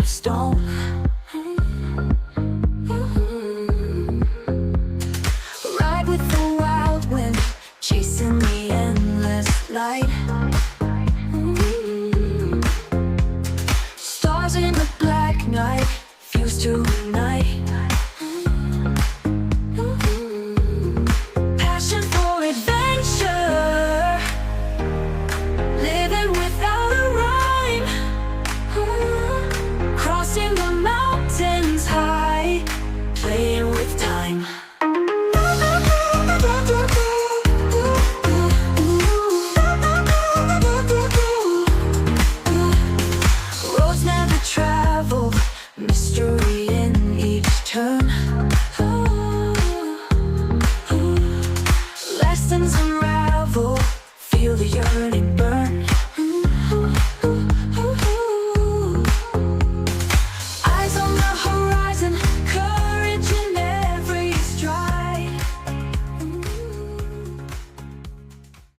of stone. Ride with the wild wind, chasing the endless light. Stars in the black night fuse to ignite. Passion for adventure, living without a rhyme. Crossing the mountains high, playing with time. Roads never traveled, mystery in each turn.